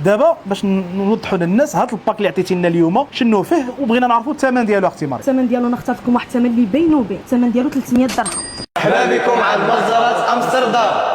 دابا باش نوضحوا للناس هذا الباك اللي عطيتي لنا اليوم شنو فيه، وبغينا نعرفوا الثمن ديالو اختي مريم. الثمن ديالو انا اخترت لكم واحد الثمن اللي بينه وبين، الثمن ديالو 300 درهم. مرحبا بكم عند مجزرة امستردام.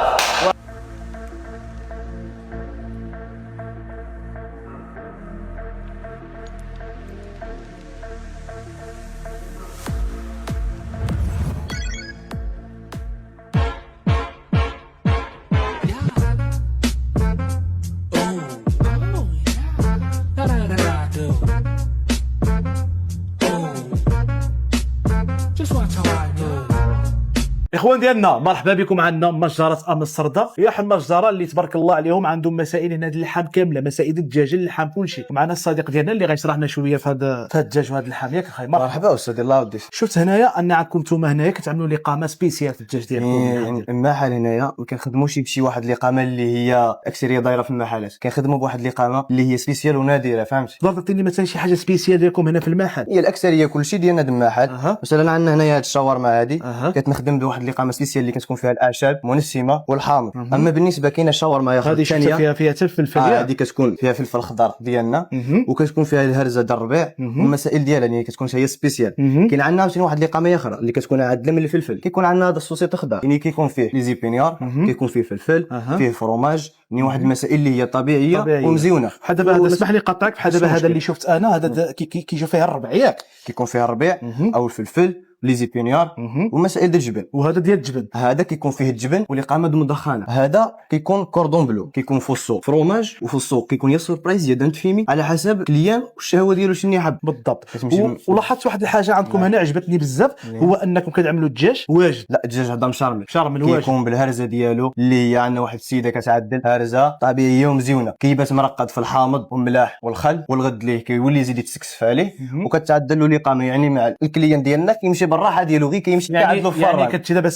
اخوان ديالنا مرحبا بكم عندنا مجزره امستردام. هي واحد المجزره اللي تبارك الله عليهم عندهم مسائل هنا ديال اللحم كامله، مسائل الدجاج اللحم كلشي. ومعنا الصديق ديالنا اللي غيشرح لنا شويه في هذا الدجاج وهذا اللحم. ياك اخي مرحبا استاذ الله ودي. شفت هنايا ان عندكم نتوما هنايا كتعملوا الاقامه سبيسيال في الدجاج ديالكم. المحل هنايا ما كنخدموش بشي واحد الاقامه اللي هي اكثريه دايره في المحلات، كنخدموا بواحد الاقامه اللي هي سبيسيال ونادره، فهمتي؟ تقدر تعطيني مثلا شي حاجه سبيسيال ديالكم هنا في المحل؟ هي الاكثريه كلشي ديالنا د المحل. مثلا عندنا هنايا هاد الشاورما هادي كتنخدم بواحد الاقامه سبيسيال اللي كتكون فيها الاعشاب منسمه والحامض. اما بالنسبه كاينه شاورما هذه ثانيه فيها حتى الفلفل. هذه كتكون فيها فلفل خضر ديالنا وكتكون فيها الهرزه ديال الربيع والمسائل ديالها اللي كتكون هي سبيسيال. كاين عندنا عاوتاني واحد الاقامه اخرى اللي كتكون عندنا من الفلفل، كيكون عندنا هذا الصوصيط اخضر يعني كيكون فيه لي زيبينيار، كيكون فيه فلفل، فيه فروماج، يعني واحد المسائل اللي هي طبيعيه ومزيونه. بحال دابا هذا اسمح لي قطعك، بحال دابا هذا اللي شفت انا هذا كيجي فيه الربع، ياك كيكون فيه الربيع او الفلفل لي زيبينيار ومسائل ديال الجبن. وهذا ديال الجبن، هذا كيكون فيه الجبن والاقامه مدخنه. هذا كيكون كوردون بلو، كيكون فوسو فروماج وفوسو كيكون يا سوربرايز يا دانت فيمي على حسب كليان والشهوه ديالو شنو يحب بالضبط. ولاحظت واحد الحاجه عندكم هنا عجبتني بزاف، هو انكم كتعملوا الدجاج واجد. لا الدجاج هذا مشرمل واجد، كيكون بالهرزه ديالو اللي هي عندنا واحد السيده كتعدل هرزه طبيعيه ومزيونه، كيبات مرقد في الحامض والملاح والخل، والغد ليه كيولي يزيد يتسكسف عليه وكتعدل له الاقامه. يعني مع الكليان ديالنا كيمشي بالراحه ديالو، غير كيمشي يقعد له في الفران. يعني كتجي دابا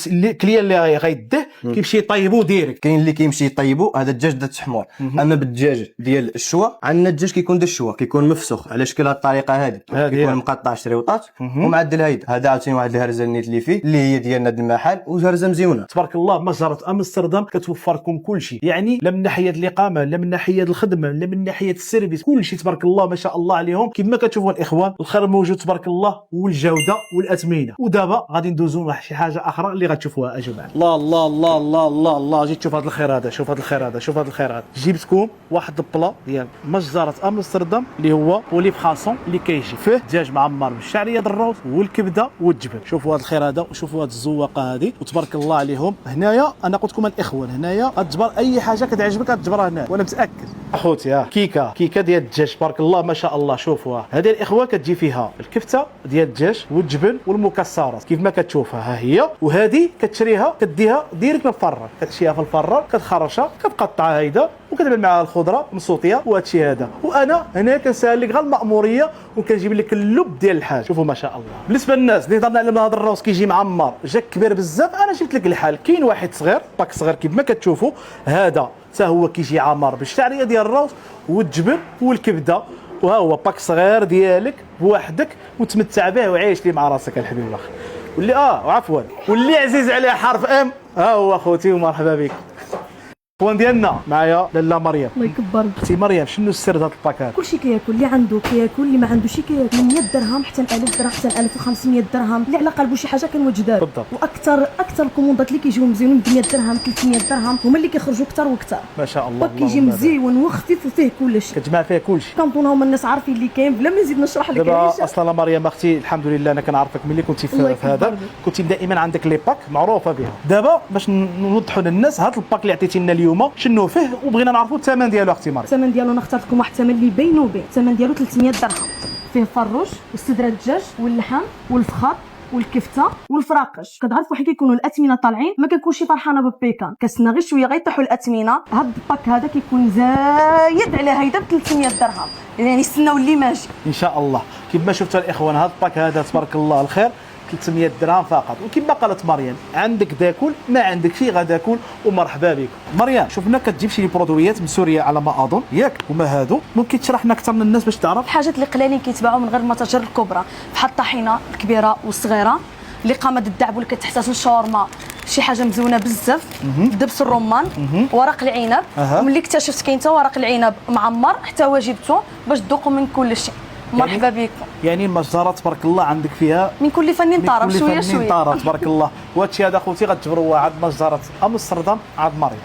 الكليان اللي غيديه كيمشي يطيبو ديريكت. كاين اللي كيمشي يطيبو هذا الدجاج ديال التحمر. اما بالدجاج ديال الشوا عندنا الدجاج كيكون ديال الشوا كيكون مفسخ على شكل هذه الطريقه هذه، كيكون مقطع شريوطات ومعدل هيدا. هذا عاوتاني واحد الهرزه النيت اللي فيه اللي هي ديالنا د المحل وهرزه مزيونه تبارك الله. مجزره امستردام كتوفر لكم كلشي، يعني لا من ناحيه الاقامه لا من ناحيه الخدمه لا من ناحيه السيرفيس، كلشي تبارك الله ما شاء الله عليهم. كما كتشوفوا الاخوان الخير موجود تبارك الله والجوده والاثمنه. ودابا غادي ندوزو لواحد شي حاجه اخرى اللي غتشوفوها. اجوا معنا. الله الله الله الله الله الله، جيت تشوف هذا الخير هذا، شوف هذا الخير هذا، شوف هذا الخير هذا. جبتكم واحد البلا ديال مجزره امستردام اللي هو بولي فراسون اللي كيجي فيه دجاج معمر بالشعريه د الروز والكبده والجبن. شوفوا هذا الخير هذا وشوفوا هذه الزواقه هذه وتبارك الله عليهم. هنايا انا قلت لكم الاخوان هنايا غتجبر اي حاجه كتعجبك غتجبرها هنا، وانا متاكد. اخوتي كيكه ديال الدجاج تبارك الله ما شاء الله. شوفوها هذه الاخوه كتجي فيها الكفته ديال الدجاج والجبن والمكسرات كيف ما كتشوفها ها هي. وهذه كتشريها كديها ديريكت للفران، كتشيها في الفران كتخرجها كتقطعها هيدا وكتعمل معها الخضره مسوطيه وهادشي هذا. وانا هنا كنسال لك غير الماموريه وكنجيب لك اللب ديال الحاج. شوفوا ما شاء الله. بالنسبه للناس اللي هضرنا على هذا الروز كيجي معمر جاك كبير بزاف، انا جبت لك الحال. كاين واحد صغير باك صغير كيف ما كتشوفوا، هذا حتى هو كيجي عامر بالشعريه ديال الروز والجبن والكبده، وها هو باك صغير ديالك بوحدك وتمتع به وعيش لي مع راسك الحبيب الاخ. واللي عفوا واللي عزيز عليه حرف ام ها هو اخوتي ومرحبا بك. اخوان ديالنا معايا لاله مريم. الله يكبر. اختي مريم شنو السر هذا الباك هذا؟ كلشي كياكل، اللي عنده كياكل، اللي ما عندوش كياكل. من 100 درهم حتى 1000 درهم حتى 1500 درهم، اللي على قلبه شي حاجه كنوجدها. بالضبط. واكثر الكوموندات اللي كيجيو مزيونين ب 100 درهم 300 درهم هما اللي كيخرجوا اكثر واكثر. ما شاء الله. كيجي مزيون وخفيف وفيه كلشي، كتجمع فيه كلشي. كنظن هما الناس عارفين اللي كاين بلا ما نزيد نشرح لك. دابا اصلا مريم اختي الحمد لله انا كنعرفك ملي كنتي في هذا، كنتي دائما عندك لي باك معروفه بها. دابا باش نوضحوا للناس هذا الباك اللي عطيتي لنا اليوم شنو فيه، وبغينا نعرفوا الثمن ديالو اختي مريم. الثمن ديالو انا اخترت لكم واحد الثمن اللي بينه وبين، الثمن ديالو 300 درهم. فيه فروج وصدر الدجاج واللحم والفخار والكفته والفراقش. كتعرفوا حين كيكونوا الاثمنه طالعين ما كنكونش فرحانه بالبيكان، كنستنى غير شويه غيطيحوا الاثمنه. هاد الباك هذا كيكون زايد على هيدا ب 300 درهم، يعني استناو اللي ماشي ان شاء الله. كيف ما شفتوا الاخوان هاد الباك هذا تبارك الله الخير 300 درهم فقط. وكما قالت مريم عندك داكل ما عندك شي غداكل ومرحبا بك. مريم شفنا كتجيب شي برودويات من سوريا على ما اظن ياك، هما هادو ممكن تشرح لنا اكثر من الناس باش تعرف الحاجات اللي قلالين كيتباعوا من غير المتاجر الكبرى بحال الطحينه الكبيره والصغيره، الاقامه د الدعبو اللي كتحتاج الشاورما شي حاجه مزونه بزاف، دبس الرمان، ورق العنب، وملي اكتشفت كاين حتى ورق العنب معمر حتى هو جبته باش تذوقوا من كل شيء. مرحبا بكم. يعني المجزره تبارك الله عندك فيها من كل فن طرب، شويه شويه تبارك الله. وهادشي هذا خوتي غتجبروه عند مجزره امستردام عند مريم.